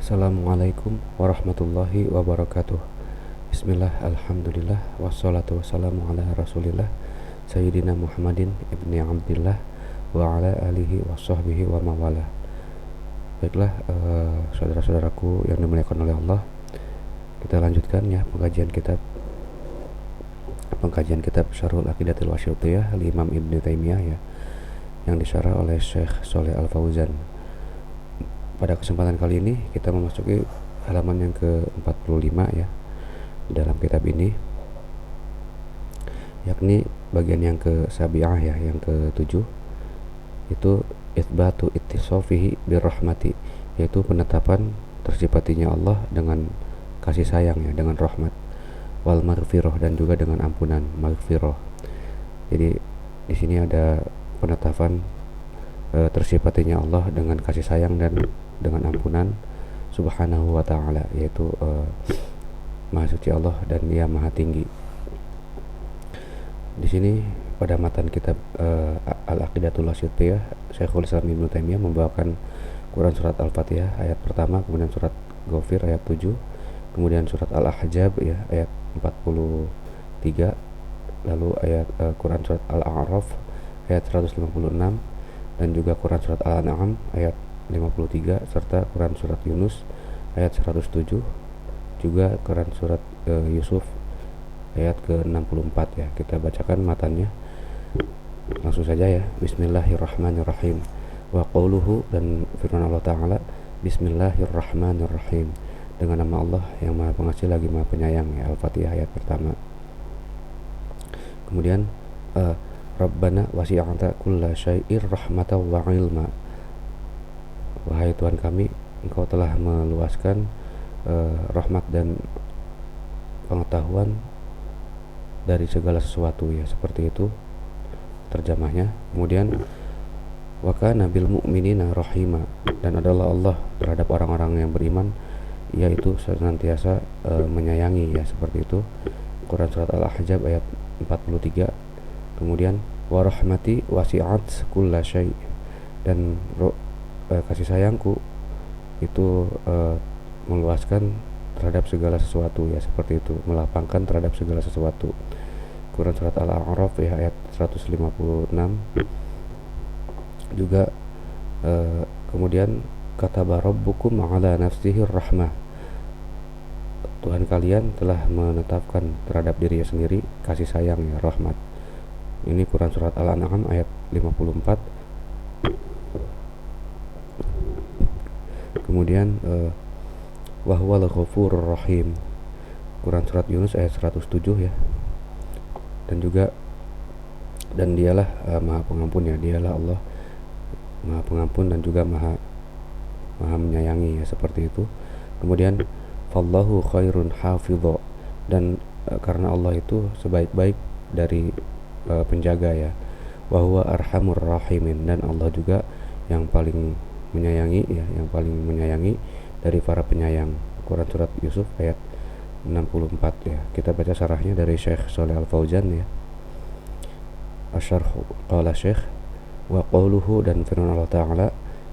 Assalamualaikum warahmatullahi wabarakatuh. Bismillah, alhamdulillah, wassalatu wassalamu ala rasulillah Sayyidina Muhammadin ibni Abdillah wa ala alihi wa sahbihi wa mawala. Baiklah, saudara-saudaraku yang dimuliakan oleh Allah, kita lanjutkan ya pengkajian kitab Syarhul Aqidatil Wasithiyah Imam Ibnu Taimiyah ya, yang disyarah oleh Syekh Shalih Al Fauzan. Pada kesempatan kali ini kita memasuki halaman yang ke-45 ya di dalam kitab ini, yakni bagian yang ke-sabi'ah ya, yang ke-7, itu itsbatu ittisafihi birrahmati, yaitu penetapan tersifatinya Allah dengan kasih sayang ya, dengan rahmat, wal maghfirah, dan juga dengan ampunan, maghfirah. Jadi di sini ada penetapan tersifatinya Allah dengan kasih sayang dan dengan ampunan subhanahu wa ta'ala, yaitu maha suci Allah dan Dia maha tinggi. Di sini pada matan kitab Al-Aqidatul Wasithiyah, Syekhul Islam Ibnu Taimiyah membawakan Quran surat Al-Fatihah ayat pertama, kemudian surat Ghafir ayat 7, kemudian surat Al-Ahzab ya ayat 43, lalu ayat Quran surat Al-A'raf ayat 156, dan juga Quran surat Al-An'am ayat 53, serta Quran surat Yunus ayat 107, juga Quran surat Yusuf ayat ke-64 ya. Kita bacakan matannya langsung saja ya. Bismillahirrahmanirrahim. Wa qauluhu, dan firman Allah Ta'ala, Bismillahirrahmanirrahim, dengan nama Allah yang maha pengasih lagi maha penyayang ya. Al-Fatihah ayat pertama. Kemudian Rabbana wasi'ata kulla syai'ir rahmatan wa ilma, wahai Tuhan kami, Engkau telah meluaskan rahmat dan pengetahuan dari segala sesuatu ya, seperti itu terjemahnya. Kemudian wa kana bil mu'minina rahima, dan adalah Allah terhadap orang-orang yang beriman yaitu senantiasa menyayangi ya, seperti itu. Quran surat Al-Ahzab ayat 43. Kemudian wa rahmati wasi'at kulla syai', dan kasih sayangku itu meluaskan terhadap segala sesuatu ya, seperti itu, melapangkan terhadap segala sesuatu. Quran surat Al-A'raf ya ayat 156 juga. Kemudian kataba rabbukum ala nafsihi rahmah, Tuhan kalian telah menetapkan terhadap dirinya sendiri kasih sayang ya, rahmat. Ini Quran surat Al-An'am ayat 54. Kemudian wa huwal ghafurur rahim, Quran surat Yunus ayat 107 ya. Dan juga, dan dialah maha pengampun ya, dialah Allah maha pengampun dan juga maha menyayangi ya, seperti itu. Kemudian fallahu khairun hafidho, dan karena Allah itu sebaik-baik dari penjaga ya. Wa huwa arhamur rahimin, dan Allah juga yang paling menyayangi ya, yang paling menyayangi dari para penyayang. Quran surat Yusuf ayat 64 ya. Kita baca syarahnya dari Syekh Shalih Al Fauzan ya. Asyarhu qala Syekh wa qauluhu, dan firman Allah Ta'ala,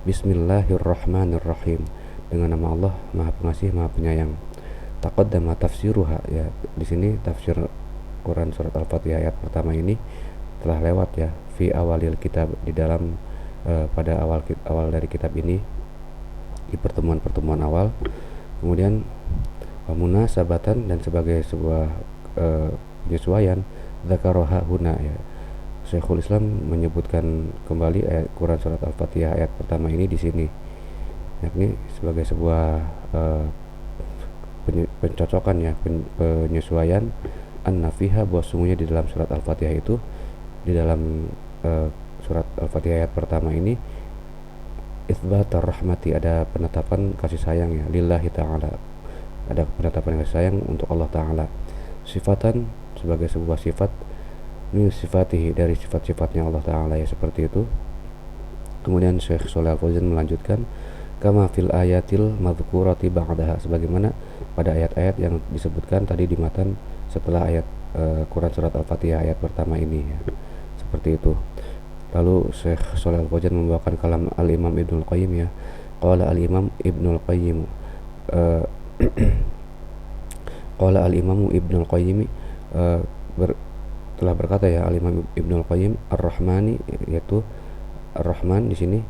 Bismillahirrahmanirrahim, dengan nama Allah maha pengasih maha penyayang. Taqaddama tafsiruha ya, di sini tafsir Quran surat Al-Fatihah ayat pertama ini telah lewat ya, fi awalil kitab, di dalam pada awal dari kitab ini, di pertemuan-pertemuan awal. Kemudian munasabatan, dan sebagai sebuah penyesuaian, dzakaraha huna ya, Syekhul Islam menyebutkan kembali ayat Quran surat Al-Fatihah ayat pertama ini di sini, yakni sebagai sebuah pencocokan ya, penyesuaian an-nafiha, bahwa sungguhnya di dalam surat Al-Fatihah itu, di dalam surat Al-Fatihah ayat pertama ini, itsbatar rahmati, ada penetapan kasih sayang ya, lillahi ta'ala, ada penetapan kasih sayang untuk Allah Ta'ala. Sifatan, sebagai sebuah sifat, min sifatihi, dari sifat-sifatnya Allah Ta'ala ya, seperti itu. Kemudian Syekh Shalih Al Fauzan melanjutkan, kama fil ayatil madhkurati ba'daha, sebagaimana pada ayat-ayat yang disebutkan tadi di matan setelah ayat Quran surat Al-Fatihah ayat pertama ini ya, seperti itu. Lalu Syekh Shalih Al Fauzan membawakan kalam Al-Imam Ibnul Qayyim ya. Qala Al-Imam Ibnul Qayyim, uh, qala al-imamu Ibnul Qayyim telah berkata ya al-Imam Ibnul Qayyim ar-Rahmani, yaitu ar-Rahman di sini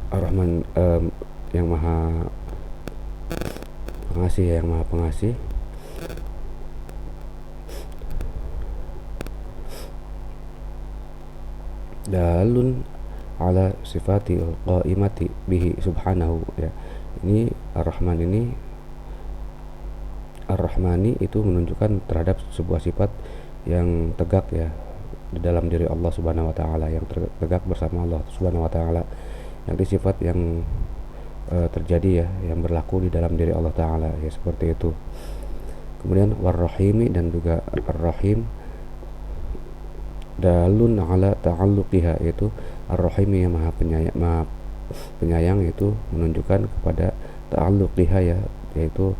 ar-Rahman, yang maha pengasih, yang maha pengasih. Dalun ala sifati qaimati bihi subhanahu, ya. Ini ar-Rahman ini, ar-Rahmani itu menunjukkan terhadap sebuah sifat yang tegak ya di dalam diri Allah Subhanahu wa taala, yang tegak bersama Allah Subhanahu wa taala, yakni sifat yang terjadi ya, yang berlaku di dalam diri Allah taala ya, seperti itu. Kemudian war-rahimi, dan juga ar-rahim dalun ala ta'alluqiha, yaitu ar-rahimi yang maha penyayang itu menunjukkan kepada ta'alluqiha ya, yaitu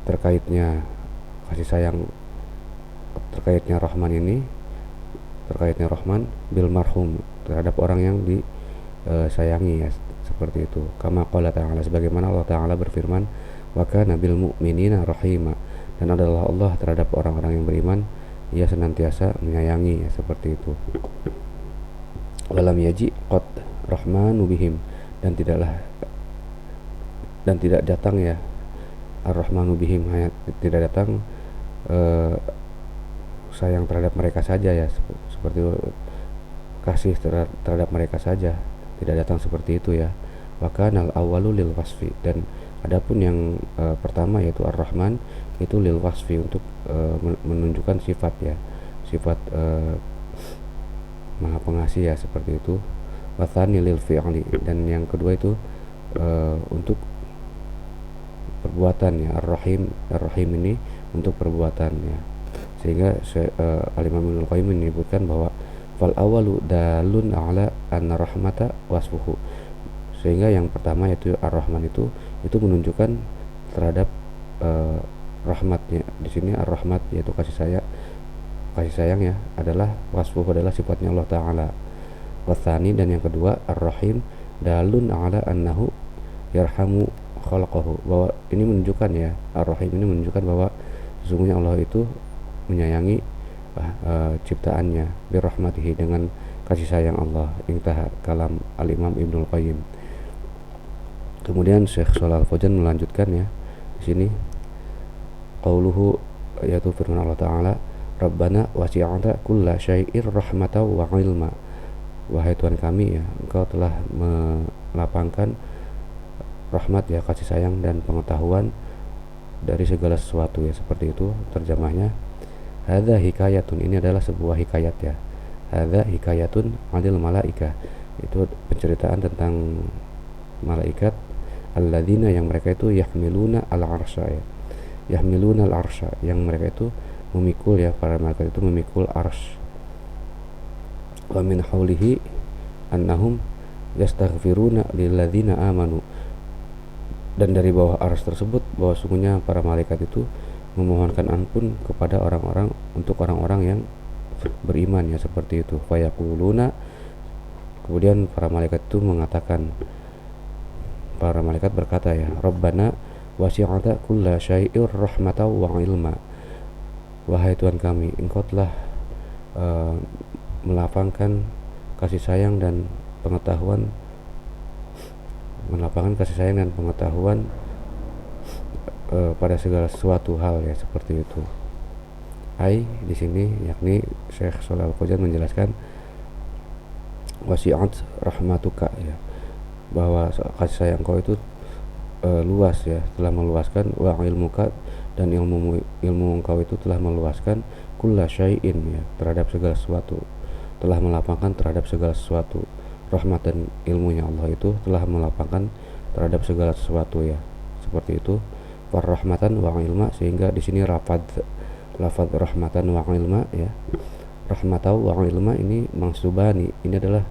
terkaitnya kasih sayang, terkaitnya Rahman ini, terkaitnya Rahman bil marhum, terhadap orang yang disayangi ya, seperti itu. Kama qala ta'ala, sebagaimana Allah taala berfirman, wa kana bil mu'minina rahima, dan adalah Allah terhadap orang-orang yang beriman ia senantiasa menyayangi ya, seperti itu. Walam yaji qad rahmanu bihim, dan tidak datang ya ar-rahmanu bihim, tidak datang sayang terhadap mereka saja ya, seperti itu, kasih terhadap mereka saja, tidak datang seperti itu ya. Bahkan al-awwalu lil wasfi, dan adapun yang pertama yaitu ar-Rahman itu lil wasfi, untuk menunjukkan sifat ya, sifat maha pengasih ya, seperti itu. Wathani lil fi'li, dan yang kedua itu untuk perbuatan ya, ar-Rahim ini untuk perbuatan ya, sehingga al-Imam Ibnul Qayyim menyebutkan bahwa fal awalu dalun ala anna rahmata wasfuhu, sehingga yang pertama yaitu ar-Rahman itu menunjukkan terhadap rahmatnya. Di sini ar-Rahmat yaitu kasih sayang ya, adalah wasfuhu, adalah sifatnya Allah taala. Wathani, dan yang kedua ar-Rahim dalun ala annahu yarhamu khalaqahu, bahwa ini menunjukkan ya, ar-Rahim ini menunjukkan bahwa sesungguhnya Allah itu menyayangi ciptaannya birahmatihi, dengan kasih sayang Allah. Intaha kalam al-Imam Ibnul Qayyim. Kemudian Syekh Shalal Fauzan melanjutkan ya di sini, qauluhu, yaitu firman Allah taala, Rabbana wasi'ata kulla syai'ir rahmatan wa ilma, wahai Tuhan kami ya, Engkau telah melapangkan rahmat ya, kasih sayang dan pengetahuan dari segala sesuatu ya, seperti itu terjemahnya. Hadza hikayatun, ini adalah sebuah hikayat ya, hadza hikayatun anil malaikah, itu penceritaan tentang malaikat, alladzina, yang mereka itu yahmiluna al-arsya ya, yahmiluna al-arsya, yang mereka itu memikul ya, para malaikat itu memikul arsy. Wa min haulihi annahum yastaghfiruna lilladzina amanu, dan dari bawah arsy tersebut bahwa sungguhnya para malaikat itu memohonkan ampun kepada orang-orang, untuk orang-orang yang beriman ya, seperti itu. Fayaquluna, kemudian para malaikat itu mengatakan, para malaikat berkata ya, Rabbana wasi'ata kulla syai'ir rahmatan wa ilma, wahai Tuhan kami, Engkau telah melapangkan kasih sayang dan pengetahuan, melapangkan kasih sayang dan pengetahuan pada segala sesuatu hal ya, seperti itu. Ai di sini yakni Syekh Shalal Fauzan menjelaskan wasi'at rahmatuka ya, bahwa kasih sayang Kau itu luas ya, telah meluaskan, wa ilmuka, dan ilmu Engkau itu telah meluaskan, kulla syai'in ya, terhadap segala sesuatu, telah melapangkan terhadap segala sesuatu. Rahmat dan ilmunya Allah itu telah melapangkan terhadap segala sesuatu ya, seperti itu. Warahmatan wa ilma, sehingga di sini lafaz rahmatan wa ilma ya, rahmatan wa ilma ini mansubani, ini adalah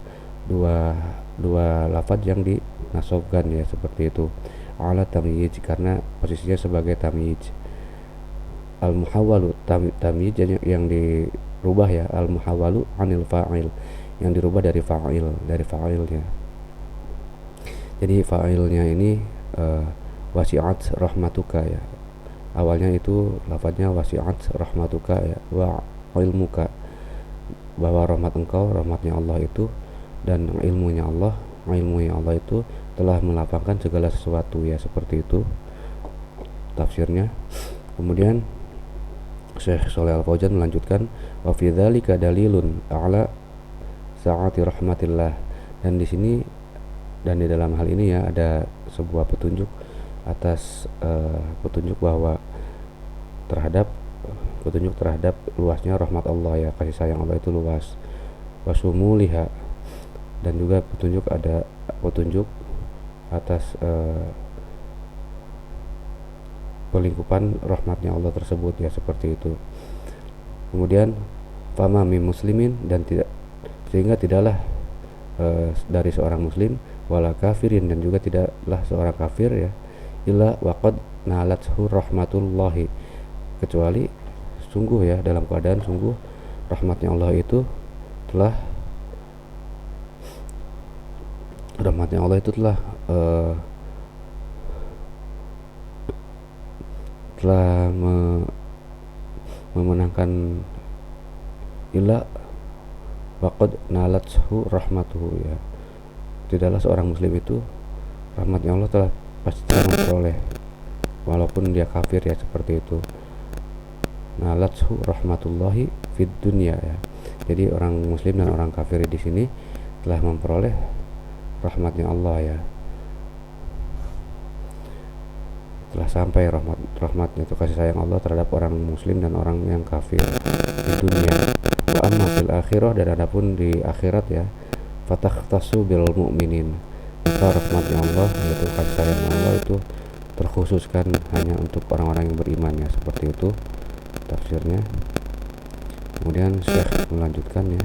dua lafaz yang dinasobkan ya, seperti itu. Ala tamyiz, karena posisinya sebagai tamyiz. Al muhawwalu, tamyiz yang dirubah ya, al muhawwalu anil fa'il, yang dirubah dari fa'ilnya. Jadi fa'ilnya ini wasi'at rahmatuka ya. Awalnya itu lafadznya wasi'at rahmatuka ya, wa ilmuka, bahwa rahmatnya Allah itu dan ilmunya Allah itu telah melapangkan segala sesuatu ya, seperti itu tafsirnya. Kemudian Syekh Shalih Al Fauzan melanjutkan, wa fi dzalika dalilun ala sa'ati rahmatillah, dan di sini dan di dalam hal ini ya ada sebuah petunjuk atas petunjuk terhadap luasnya rahmat Allah ya, kasih sayang Allah itu luas. Wasumuliha, dan juga petunjuk atas pelingkupan rahmatnya Allah tersebut ya, seperti itu. Kemudian fama min muslimin, dan sehingga tidaklah dari seorang muslim, wala kafirin, dan juga tidaklah seorang kafir ya, illa waqad nalathu rahmatullahi, kecuali sungguh ya, dalam keadaan sungguh rahmatnya Allah itu telah memenangkan, illa waqad nalathu rahmatuhu ya, tidaklah seorang muslim itu rahmatnya Allah telah pasti memperoleh walaupun dia kafir ya, seperti itu. Nalathu rahmatullahi fid dunya ya, jadi orang muslim dan orang kafir di sini telah memperoleh rahmatnya Allah ya, telah sampai rahmatnya itu, kasih sayang Allah terhadap orang muslim dan orang yang kafir di dunia. Wa amma fil akhirah, dan adapun di akhirat ya, fatakhtassu bil mu'minin, maka rahmatnya Allah yaitu kasih sayang Allah itu terkhususkan hanya untuk orang-orang yang beriman ya, seperti itu tafsirnya. Kemudian Syekh melanjutkan ya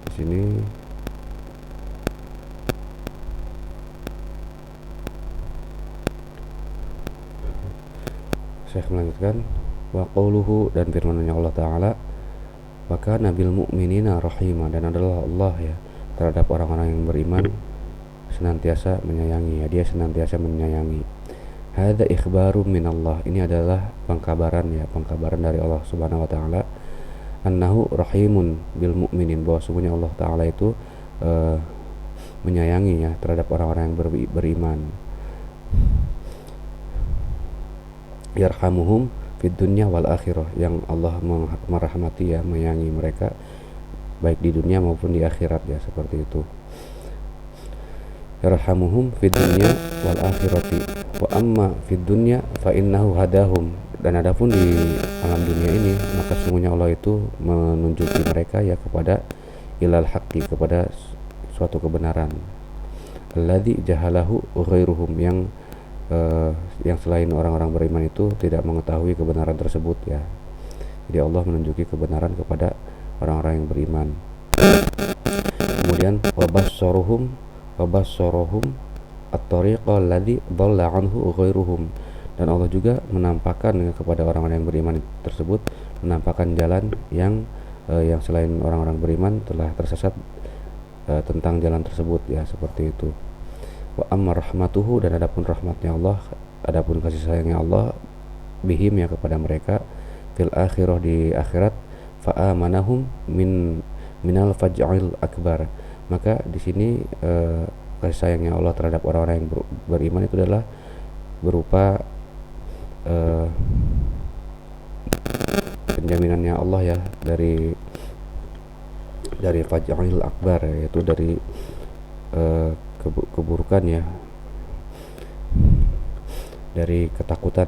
di sini, Syekh melanjutkan, wa qauluhu, dan firman-Nya Allah Ta'ala, wa kana bil mu'minina rahima, dan adalah Allah ya terhadap orang-orang yang beriman senantiasa menyayangi ya, dia senantiasa menyayangi. Hadza ikhbaru minallah, ini adalah pengkabaran dari Allah Subhanahu wa taala, annahu rahimun bil mu'minin, bahwa sungguhnya Allah Ta'ala itu menyayangi ya terhadap orang-orang yang beriman. Yarhamuhum fid dunya wal akhirah, yang Allah merahmati ya, menyayangi mereka baik di dunia maupun di akhirat ya, seperti itu. Yarhamuhum fid dunya wal akhirati, wa amma fid dunya fa innahu hadahum, dan adapun di alam dunia ini maka sungguhnya Allah itu menunjuki mereka ya kepada ilal haqqi, kepada suatu kebenaran. Alladzi jahalahu ghairuhum, yang selain orang-orang beriman itu tidak mengetahui kebenaran tersebut ya. Jadi Allah menunjuki kebenaran kepada orang-orang yang beriman. Kemudian wabassorohum at-tariqa alladzi dhalla anhu ghairuhum, dan Allah juga menampakkan kepada orang-orang yang beriman tersebut, menampakkan jalan yang selain orang-orang beriman telah tersesat tentang jalan tersebut ya, seperti itu. Wa amma rahmatuhu, dan adapun rahmatnya Allah, adapun kasih sayangnya Allah bihim ya kepada mereka, fil akhirah, di akhirat, fa amanahum minal faj'il akbar, maka di sini kasih sayangnya Allah terhadap orang-orang yang beriman itu adalah berupa penjaminannya Allah ya dari faj'il akbar, yaitu dari keburukan ya, dari ketakutan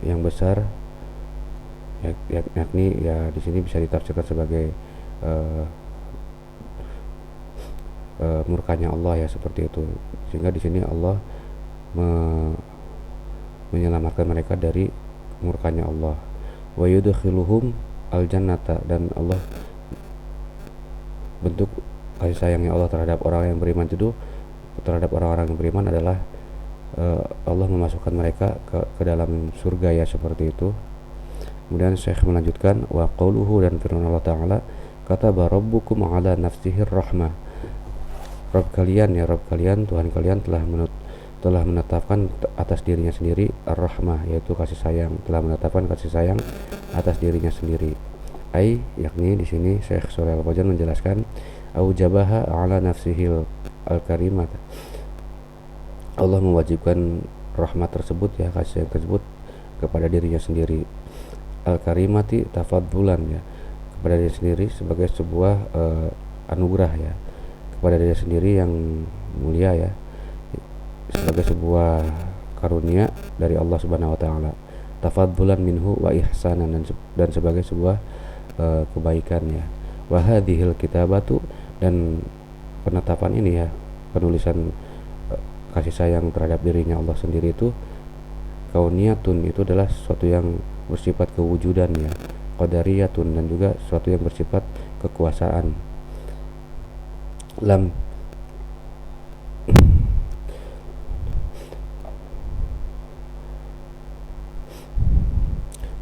yang besar ya, yakni ya di sini bisa ditafsirkan sebagai murkanya Allah ya, seperti itu. Sehingga di sini Allah menyelamatkan mereka dari murkanya Allah. Wa yudkhiluhum al-jannata, dan Allah, bentuk kasih sayangnya Allah terhadap orang yang beriman itu, terhadap orang-orang yang beriman adalah Allah memasukkan mereka ke dalam surga ya, seperti itu. Kemudian Syekh melanjutkan, wa qauluhu, dan firman Allah Ta'ala, kataba rabbukum ala nafsihir rahmah. Rabb kalian ya Rabb kalian, Tuhan kalian telah menetapkan atas dirinya sendiri ar-rahmah, yaitu kasih sayang, telah menetapkan kasih sayang atas dirinya sendiri. Ai, yakni di sini Syekh Shalih Al-Fauzan menjelaskan aujabaha ala nafsihil al-karimat. Allah mewajibkan rahmat tersebut ya, kasih sayang tersebut kepada dirinya sendiri. Al-karimati tafaddulan ya, kepada diri sendiri sebagai sebuah anugerah ya, kepada diri sendiri yang mulia ya, sebagai sebuah karunia dari Allah Subhanahu wa taala. Tafaddulan minhu wa ihsanan, dan sebagai sebuah kebaikan ya. Wa hadhil kitabatu, dan penetapan ini ya, penulisan kasih sayang terhadap dirinya Allah sendiri itu kauniyatun, itu adalah sesuatu yang bersifat kewujudan ya, qadariyatun, dan juga sesuatu yang bersifat kekuasaan. lam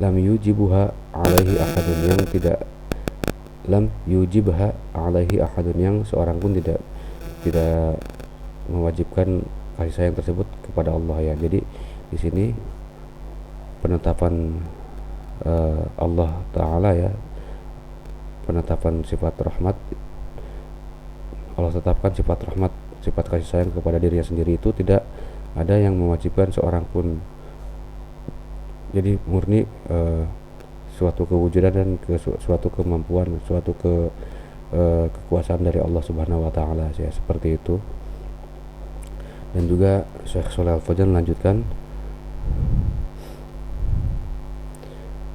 lam yujibuha alaihi ahadun, yang tidak lam yujibha alaihi ahadun, yang seorang pun tidak mewajibkan kasih sayang tersebut kepada Allah ya. Jadi di sini penetapan Allah taala ya, penetapan sifat rahmat, Allah tetapkan sifat rahmat, sifat kasih sayang kepada dirinya sendiri, itu tidak ada yang mewajibkan seorang pun. Jadi murni suatu kewujudan dan suatu kemampuan, suatu kekuasaan dari Allah Subhanahu wa taala ya, seperti itu. Dan juga Syekh Shalih Al-Fauzan melanjutkan,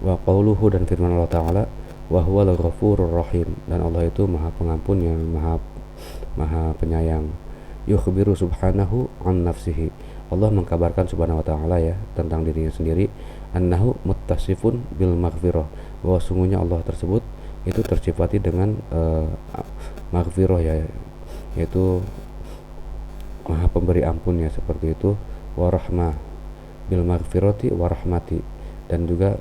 wa qauluhu, dan firman Allah taala, wa huwal ghafurur rahim, dan Allah itu maha pengampun yang maha penyayang. Yukhbiru subhanahu an nafsihi, Allah mengkabarkan Subhanahu wa taala ya tentang dirinya sendiri, annahu muttasifun bil maghfirah, bahwa sungguhnya Allah tersebut itu tersifati dengan maghfirah ya, yaitu maha pemberi ampun ya, seperti itu. Warahmah, bil maghfirati warahmati, dan juga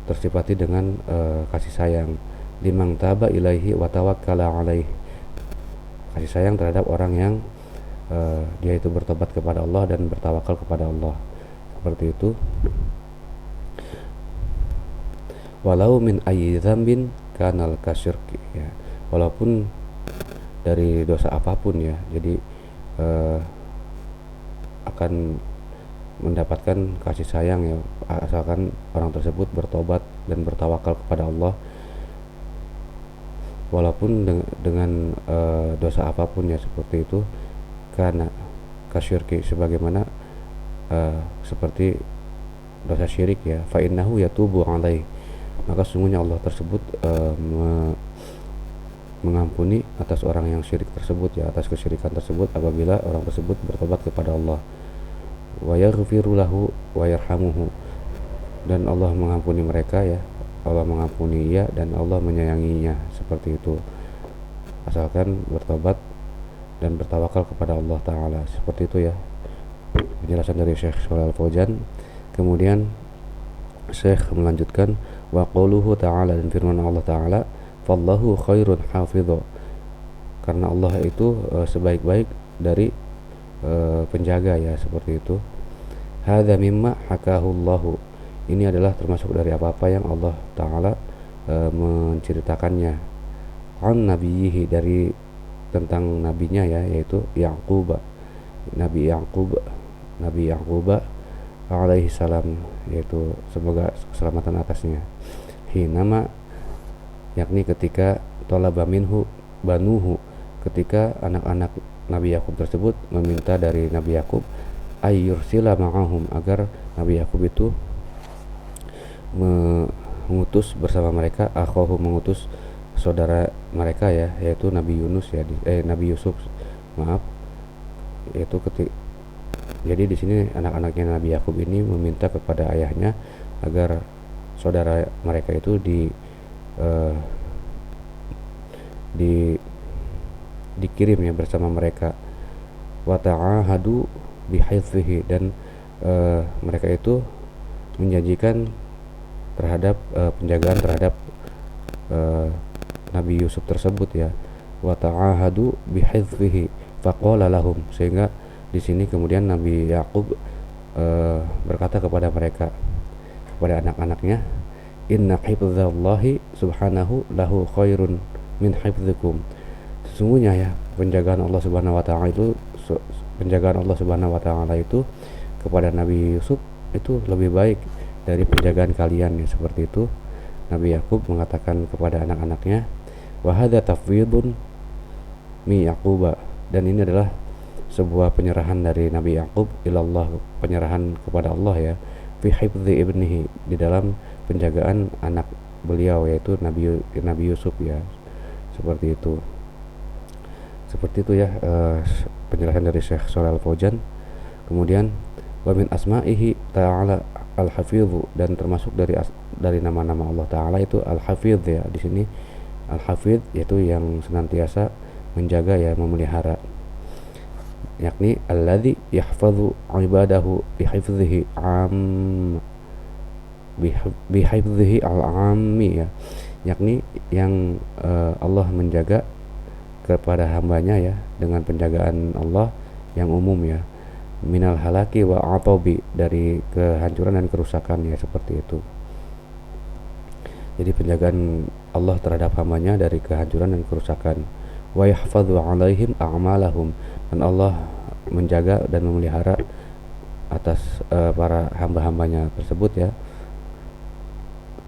tersifati dengan kasih sayang. Limang taba ilaihi wa tawakkala alaihi, kasih sayang terhadap orang yang dia itu bertobat kepada Allah dan bertawakal kepada Allah, seperti itu. Walau min ayyi dzambin kanal kasyirki ya, walaupun dari dosa apapun ya, jadi akan mendapatkan kasih sayang ya, asalkan orang tersebut bertobat dan bertawakal kepada Allah, walaupun dengan dosa apapun ya, seperti itu. Karena kasyirki, sebagaimana seperti dosa syirik ya, fa innahu yatubu alaihi, maka sungguhnya Allah tersebut mengampuni atas orang yang syirik tersebut ya, atas kesyirikan tersebut, apabila orang tersebut bertobat kepada Allah. Wa yaghfiru lahu wa yarhamuhu, dan Allah mengampuni mereka ya, Allah mengampuni ia dan Allah menyayanginya, seperti itu, asalkan bertobat dan bertawakal kepada Allah taala, seperti itu ya penjelasan dari Syekh Shalih Al-Fauzan. Kemudian Syekh melanjutkan, wa qauluhu ta'ala, dan firman Allah taala, fallahu khairun hafidho, karena Allah itu sebaik-baik dari penjaga ya, seperti itu. Hadza mimma hakahullahu, ini adalah termasuk dari apa-apa yang Allah taala menceritakannya, an nabiyhi, dari tentang nabinya ya, yaitu Yaqub, Nabi Yaqub alaihi salam, yaitu semoga keselamatan atasnya. Hinama, yakni ketika talaba minhu banuhu, ketika anak-anak Nabi Yakub tersebut meminta dari Nabi Yakub ayyursila ma'ahum, agar Nabi Yakub itu mengutus bersama mereka, akhahu, mengutus saudara mereka ya, yaitu Nabi Yunus ya, Nabi Yusuf, maaf, yaitu jadi di sini anak-anaknya Nabi Yakub ini meminta kepada ayahnya agar saudara mereka itu dikirim ya bersama mereka. Wa ta'ahadu bihifzihi, dan mereka itu menjanjikan terhadap penjagaan terhadap Nabi Yusuf tersebut ya, wa ta'ahadu bihifdhihi faqala lahum, sehingga di sini kemudian Nabi Yakub berkata kepada mereka, kepada anak-anaknya, inna hifdzallahi subhanahu lahu khairun min hifdzikum, sesungguhnya ya penjagaan Allah Subhanahu wa taala itu kepada Nabi Yusuf itu lebih baik dari penjagaan kalian ya, seperti itu. Nabi Yakub mengatakan kepada anak-anaknya, wa hadza tafwidun mi Yaquba, dan ini adalah sebuah penyerahan dari Nabi Yakub ilallah, penyerahan kepada Allah ya, fi hifdzi ibnihi, di dalam penjagaan anak beliau yaitu Nabi Yusuf ya, seperti itu ya, penjelasan dari Syekh Shalal Fauzan. Kemudian wa min asma'ihi ta'ala al-hafidhu, dan termasuk dari nama-nama Allah taala itu al-hafidh ya, di sini al-hafidh yaitu yang senantiasa menjaga ya, memelihara, yakni alladzi yahfadhu ibadahu bihifdhihi al-ammi ya, yakni yang Allah menjaga kepada hambanya ya dengan penjagaan Allah yang umum ya, minal halaki wa atobi, dari kehancuran dan kerusakan ya, seperti itu. Jadi penjagaan Allah terhadap hambanya dari kehancuran dan kerusakan. Wa yahfadhu alaihim a'malahum, dan Allah menjaga dan memelihara atas para hamba-hambanya tersebut ya,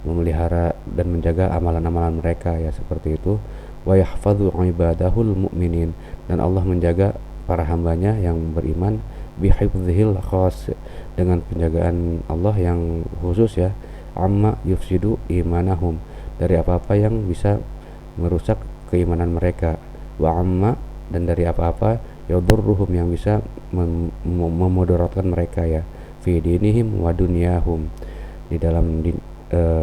memelihara dan menjaga amalan-amalan mereka ya, seperti itu. Wa yahfadhu ibadahul mu'minin, dan Allah menjaga para hambanya yang beriman bihifdzihil khas, dengan penjagaan Allah yang khusus ya, amma yufsidu imanahum, dari apa-apa yang bisa merusak keimanan mereka, wa amma, dan dari apa-apa yadurruhum, yang bisa memudaratkan mereka ya, fi dinihim wa dunyahum, di dalam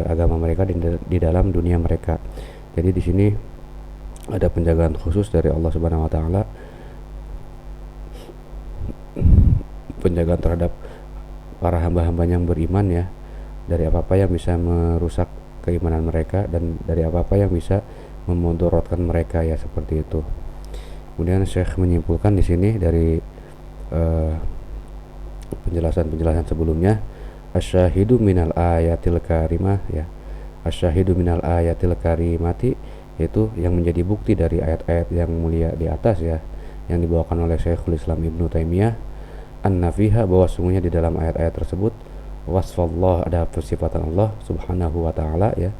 agama mereka, di dalam dunia mereka. Jadi di sini ada penjagaan khusus dari Allah Subhanahu wa taala, penjagaan terhadap para hamba-hambanya yang beriman ya, dari apa-apa yang bisa merusak keimanan mereka, dan dari apa-apa yang bisa memudaratkan mereka ya, seperti itu. Kemudian Syekh menyimpulkan di sini dari penjelasan sebelumnya, asyahidu minal ayatil karimah ya, asyahidu minal ayatil karimati, yaitu yang menjadi bukti dari ayat-ayat yang mulia di atas ya, yang dibawakan oleh Syekhul Islam Ibnu Taimiyah, an-nafiha, bahwa sungguhnya di dalam ayat-ayat tersebut wasfallah, ada persifatan Allah Subhanahu wa taala ya,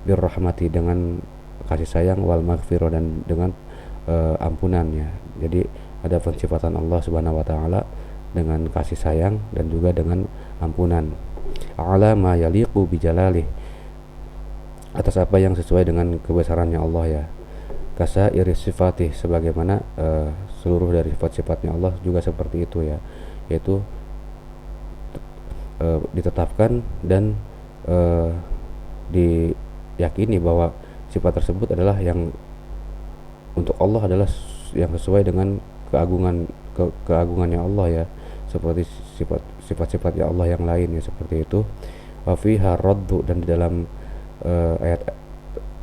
birrahmati, dengan kasih sayang, wal maghfirah, dan dengan ampunan ya. Jadi ada pensifatan Allah Subhanahu wa taala dengan kasih sayang dan juga dengan ampunan, ala ma yaliqu bijalalih, atas apa yang sesuai dengan kebesarannya Allah ya, kasa iris sifatih, sebagaimana seluruh dari sifat-sifatnya Allah juga seperti itu ya, yaitu ditetapkan dan diyakini bahwa sifat tersebut adalah yang untuk Allah adalah yang sesuai dengan keagungannya Allah ya, seperti sifat-sifatnya Allah yang lain ya, seperti itu. Wa fiha raddu, dan di dalam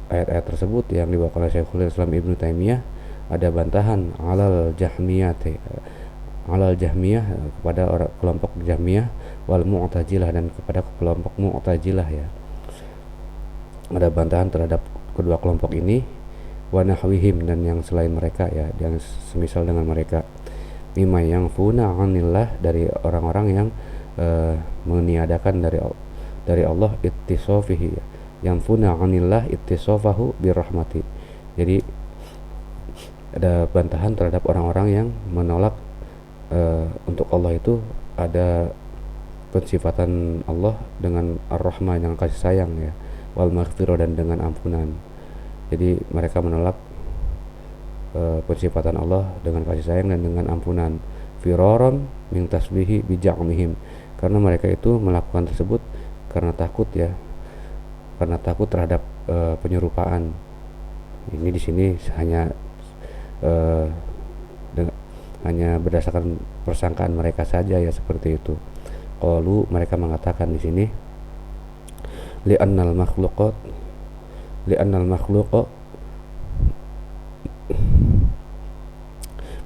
ayat-ayat tersebut yang dibawakan oleh Syekhul Islam Ibnu Taimiyah ada bantahan alal jahmiyah kepada kelompok Jahmiyah, wal mu'tazilah, dan kepada kelompok mu'tazilah ya. Ada bantahan terhadap kedua kelompok ini, wa nahwihim, dan yang selain mereka ya, yang semisal dengan mereka, mimma yang funa anillah, dari orang-orang yang meniadakan dari Allah ittisofihi ya, yang funa anillah ittisofahu birrahmati. Jadi ada bantahan terhadap orang-orang yang menolak untuk Allah itu ada pensifatan Allah dengan ar-rahman, yang kasih sayang ya, wal maghfirah, dan dengan ampunan. Jadi mereka menolak pensifatan Allah dengan kasih sayang dan dengan ampunan, firaran min tasbihi bija'mihim, karena mereka itu melakukan tersebut karena takut ya, karena takut terhadap penyerupaan. Ini di sini hanya berdasarkan persangkaan mereka saja ya, seperti itu. Qalu, mereka mengatakan di sini, li'annal makhluqa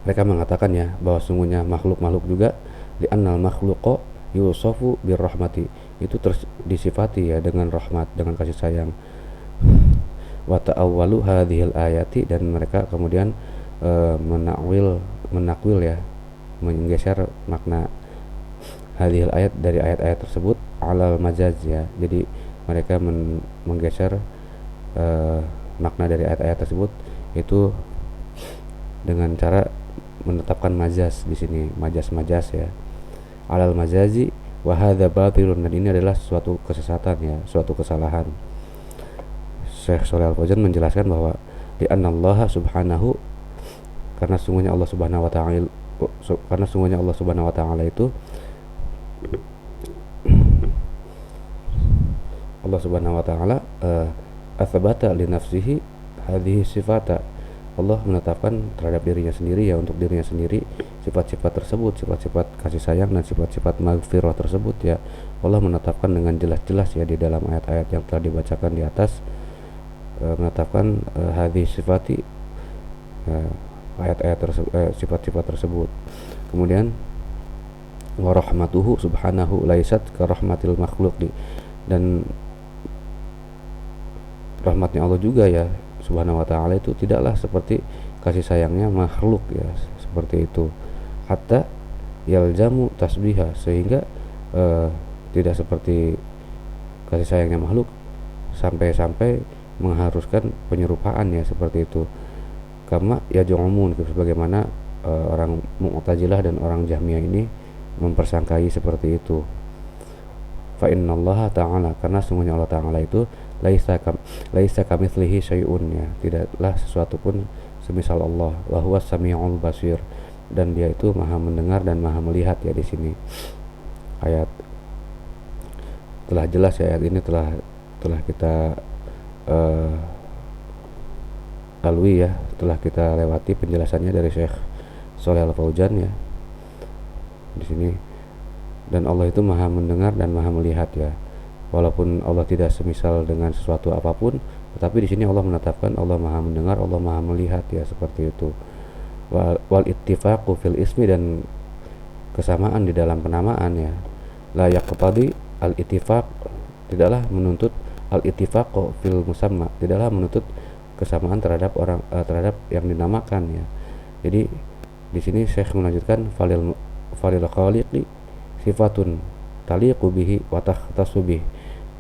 Mereka mengatakan ya bahwa sungguhnya makhluk-makhluk juga li'annal makhluqa yusofu birrahmati, itu disifati ya dengan rahmat, dengan kasih sayang. Wa ta'awwalu hadhil ayati, dan mereka kemudian menakwil ya, menggeser makna hadhil ayat dari ayat-ayat tersebut alal majaz ya. Jadi mereka menggeser makna dari ayat-ayat tersebut itu dengan cara menetapkan majaz di sini, majaz ya, alal majazi, wa hadza batilun, dan ini adalah suatu kesesatan ya, suatu kesalahan. Syekh Shalih Al Fauzan menjelaskan bahwa di anallaha subhanahu, karena sungguhnya Allah subhanahu wa ta'ala itu Allah subhanahu wa ta'ala athbata li nafsihi hadhihi sifata, Allah menetapkan terhadap dirinya sendiri ya, untuk dirinya sendiri sifat-sifat tersebut, sifat-sifat kasih sayang dan sifat-sifat maghfirah tersebut ya. Allah menetapkan dengan jelas-jelas ya di dalam ayat-ayat yang telah dibacakan di atas, menetapkan hadhihi sifati, ayat-ayat tersebut, sifat-sifat tersebut. Kemudian wa rahmatuhu subhanahu laisat ka rahmatil makhluqi, dan rahmatnya Allah juga ya subhanahu wa ta'ala itu tidaklah seperti kasih sayangnya makhluk ya, seperti itu. Hatta yaljamu tasbiha, sehingga tidak seperti kasih sayangnya makhluk sampai-sampai mengharuskan penyerupaan ya, seperti itu. Kama yaj'umun, sebagaimana orang Mu'tazilah dan orang Jahmiyah ini mempersangkai seperti itu. Fa innallaha ta'ala, karena sungguhnya Allah ta'ala itu laisa kamitslihi syai'un ya, tidaklah sesuatu pun semisal Allah. Wa huwas samiul basir, dan dia itu maha mendengar dan maha melihat ya. Di sini ayat telah jelas ya, ayat ini telah kita lalui ya, telah kita lewati penjelasannya dari Syekh Shalih Al Fauzan ya di sini. Dan Allah itu maha mendengar dan maha melihat ya, walaupun Allah tidak semisal dengan sesuatu apapun, tetapi di sini Allah menetapkan Allah maha mendengar, Allah maha melihat ya, seperti itu. Wal ittifaqu fil ismi, dan kesamaan di dalam penamaan ya, la yaqtadi al ittifaq, tidaklah menuntut al ittifaqu fil musamma, tidaklah menuntut kesamaan terhadap orang terhadap yang dinamakan ya. Jadi di sini Syekh melanjutkan falil khaliqi sifatun taliqu bihi wa takhtassu bih,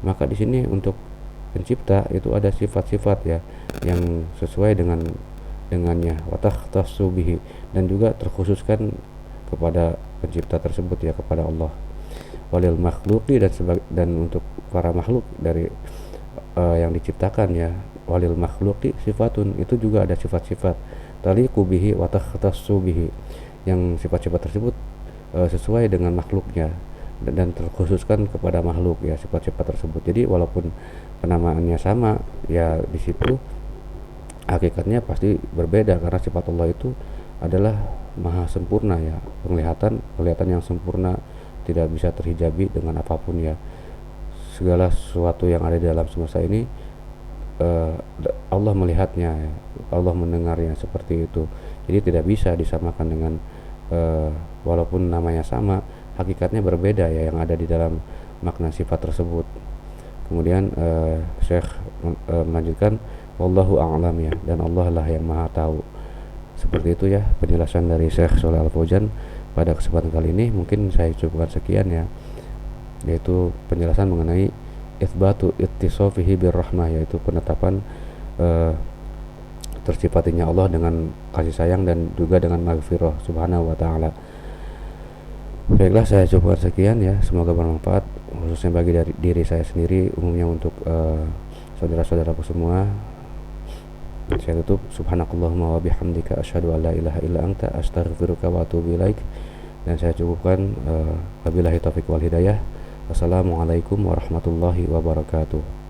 maka di sini untuk pencipta itu ada sifat-sifat ya yang sesuai dengannya, wa takhtassu bihi, dan juga terkhususkan kepada pencipta tersebut ya, kepada Allah. Walil makhluqi, dan untuk para makhluk dari yang diciptakan ya, walil makhluqi sifatun, itu juga ada sifat-sifat taliqu bihi wa takhtassu bihi, yang sifat-sifat tersebut sesuai dengan makhluknya dan terkhususkan kepada makhluk ya, sifat-sifat tersebut. Jadi walaupun penamaannya sama ya, di situ hakikatnya pasti berbeda, karena sifat Allah itu adalah maha sempurna ya, penglihatan yang sempurna, tidak bisa terhijabi dengan apapun ya. Segala sesuatu yang ada di dalam semesta ini Allah melihatnya ya, Allah mendengarnya, seperti itu. Jadi tidak bisa disamakan dengan walaupun namanya sama, hakikatnya berbeda ya yang ada di dalam makna sifat tersebut. Kemudian Syekh melanjutkan wallahu a'lam ya, dan Allah lah yang maha tahu. Seperti itu ya penjelasan dari Syekh Shalih Al Fauzan pada kesempatan kali ini. Mungkin saya cukupkan sekian ya, yaitu penjelasan mengenai itsbatu ittisafihi birrahmah, yaitu penetapan tersifatinya Allah dengan kasih sayang dan juga dengan maghfirah subhanahu wa ta'ala. Baiklah, saya cukupkan sekian ya, semoga bermanfaat khususnya bagi diri saya sendiri, umumnya untuk saudara-saudaraku semua. Saya tutup, subhanakallahumma wa bihamdika asyhadu an la ilaha illa anta astaghfiruka wa atubu ilaik, dan saya cukupkan wabillahi taufiq wal hidayah. Wassalamualaikum warahmatullahi wabarakatuh.